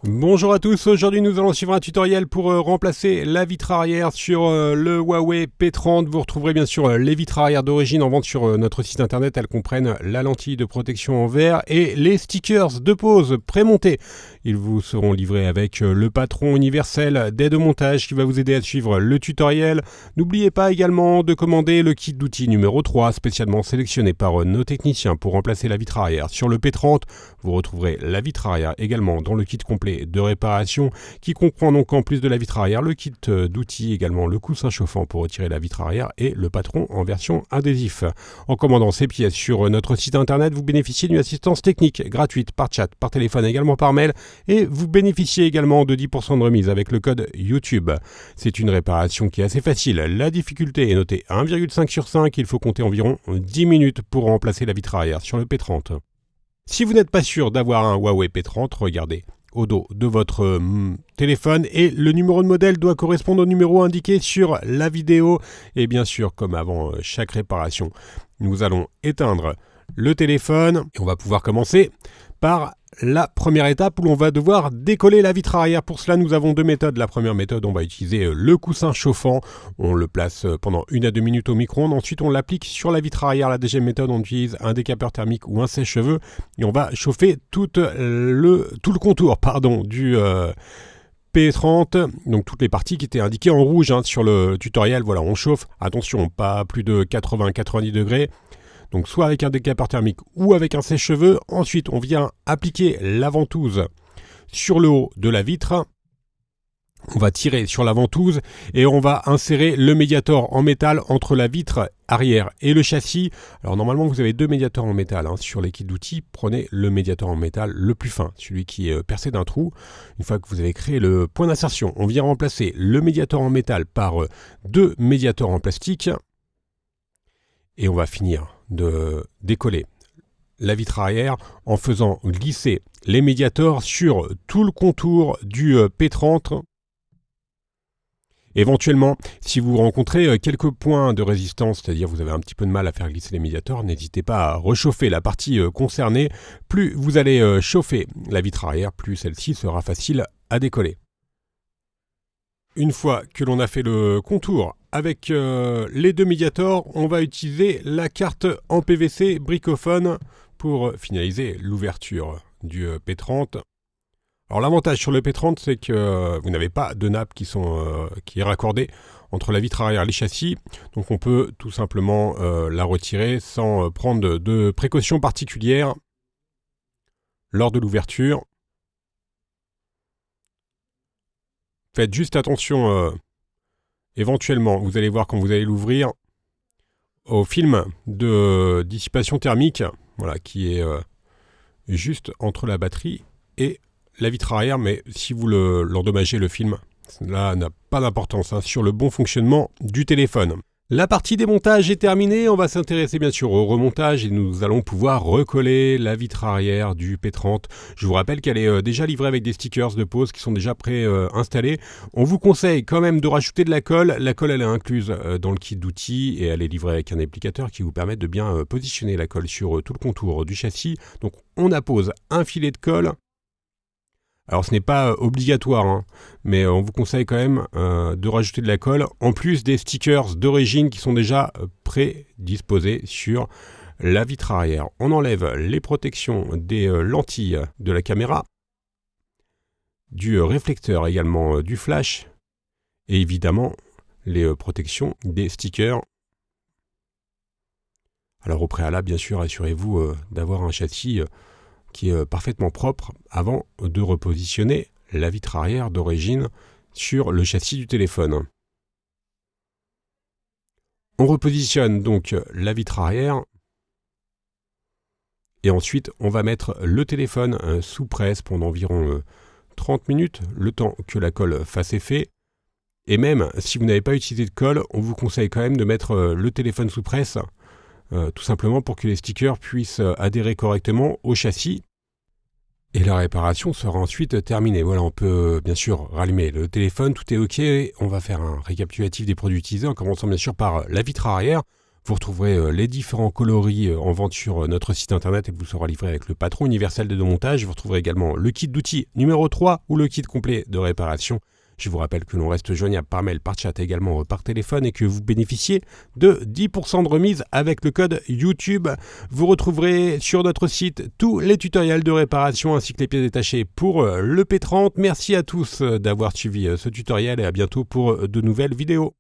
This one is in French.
Bonjour à tous, aujourd'hui nous allons suivre un tutoriel pour remplacer la vitre arrière sur le Huawei P30. Vous retrouverez bien sûr les vitres arrière d'origine en vente sur notre site internet. Elles comprennent la lentille de protection en verre et les stickers de pose prémontés. Ils vous seront livrés avec le patron universel d'aide au montage qui va vous aider à suivre le tutoriel. N'oubliez pas également de commander le kit d'outils numéro 3 spécialement sélectionné par nos techniciens pour remplacer la vitre arrière sur le P30. Vous retrouverez la vitre arrière également dans le kit complet de réparation qui comprend donc en plus de la vitre arrière le kit d'outils, également le coussin chauffant pour retirer la vitre arrière et le patron en version adhésif. En commandant ces pièces sur notre site internet, vous bénéficiez d'une assistance technique gratuite par chat, par téléphone, également par mail, et vous bénéficiez également de 10% de remise avec le code YouTube. C'est une réparation qui est assez facile. La difficulté est notée 1,5 sur 5. Il faut compter environ 10 minutes pour remplacer la vitre arrière sur le P30. Si vous n'êtes pas sûr d'avoir un Huawei P30, regardez au dos de votre téléphone et le numéro de modèle doit correspondre au numéro indiqué sur la vidéo. Et bien sûr, comme avant chaque réparation, nous allons éteindre le téléphone et on va pouvoir commencer par la première étape où l'on va devoir décoller la vitre arrière. Pour cela, nous avons deux méthodes. La première méthode, on va utiliser le coussin chauffant. On le place pendant 1 à 2 minutes au micro-ondes. Ensuite, on l'applique sur la vitre arrière. La deuxième méthode, on utilise un décapeur thermique ou un sèche-cheveux et on va chauffer tout le contour du P30, donc toutes les parties qui étaient indiquées en rouge sur le tutoriel. Voilà, on chauffe. Attention, pas plus de 80-90 degrés. Donc soit avec un décapeur thermique ou avec un sèche-cheveux. Ensuite, on vient appliquer la ventouse sur le haut de la vitre. On va tirer sur la ventouse et on va insérer le médiator en métal entre la vitre arrière et le châssis. Alors normalement, vous avez deux médiators en métal sur les kits d'outils. Prenez le médiator en métal le plus fin, celui qui est percé d'un trou. Une fois que vous avez créé le point d'insertion, on vient remplacer le médiator en métal par deux médiators en plastique. Et on va finir de décoller la vitre arrière en faisant glisser les médiators sur tout le contour du P30. Éventuellement, si vous rencontrez quelques points de résistance, c'est-à-dire vous avez un petit peu de mal à faire glisser les médiators, n'hésitez pas à rechauffer la partie concernée. Plus vous allez chauffer la vitre arrière, plus celle-ci sera facile à décoller. Une fois que l'on a fait le contour avec les deux médiators, on va utiliser la carte en PVC Bricophone pour finaliser l'ouverture du P30. Alors l'avantage sur le P30, c'est que vous n'avez pas de nappe qui est raccordée entre la vitre arrière et les châssis. Donc on peut tout simplement la retirer sans prendre de précautions particulières lors de l'ouverture. Faites juste attention, éventuellement, vous allez voir quand vous allez l'ouvrir, au film de dissipation thermique, voilà, qui est juste entre la batterie et la vitre arrière. Mais si vous l'endommagez, le film, cela n'a pas d'importance sur le bon fonctionnement du téléphone. La partie démontage est terminée, on va s'intéresser bien sûr au remontage et nous allons pouvoir recoller la vitre arrière du P30. Je vous rappelle qu'elle est déjà livrée avec des stickers de pose qui sont déjà pré-installés. On vous conseille quand même de rajouter de la colle. La colle elle est incluse dans le kit d'outils et elle est livrée avec un applicateur qui vous permet de bien positionner la colle sur tout le contour du châssis. Donc on appose un filet de colle. Alors ce n'est pas obligatoire, mais on vous conseille quand même de rajouter de la colle, en plus des stickers d'origine qui sont déjà prédisposés sur la vitre arrière. On enlève les protections des lentilles de la caméra, du réflecteur également du flash, et évidemment les protections des stickers. Alors au préalable, bien sûr, assurez-vous d'avoir un châssis qui est parfaitement propre avant de repositionner la vitre arrière d'origine sur le châssis du téléphone. On repositionne donc la vitre arrière et ensuite on va mettre le téléphone sous presse pendant environ 30 minutes, le temps que la colle fasse effet. Et même si vous n'avez pas utilisé de colle, on vous conseille quand même de mettre le téléphone sous presse tout simplement pour que les stickers puissent adhérer correctement au châssis. Et la réparation sera ensuite terminée. Voilà, on peut bien sûr rallumer le téléphone, tout est OK. On va faire un récapitulatif des produits utilisés en commençant bien sûr par la vitre arrière. Vous retrouverez les différents coloris en vente sur notre site internet et vous sera livré avec le patron universel de démontage. Vous retrouverez également le kit d'outils numéro 3 ou le kit complet de réparation. Je vous rappelle que l'on reste joignable par mail, par chat et également par téléphone et que vous bénéficiez de 10% de remise avec le code YouTube. Vous retrouverez sur notre site tous les tutoriels de réparation ainsi que les pièces détachées pour le P30. Merci à tous d'avoir suivi ce tutoriel et à bientôt pour de nouvelles vidéos.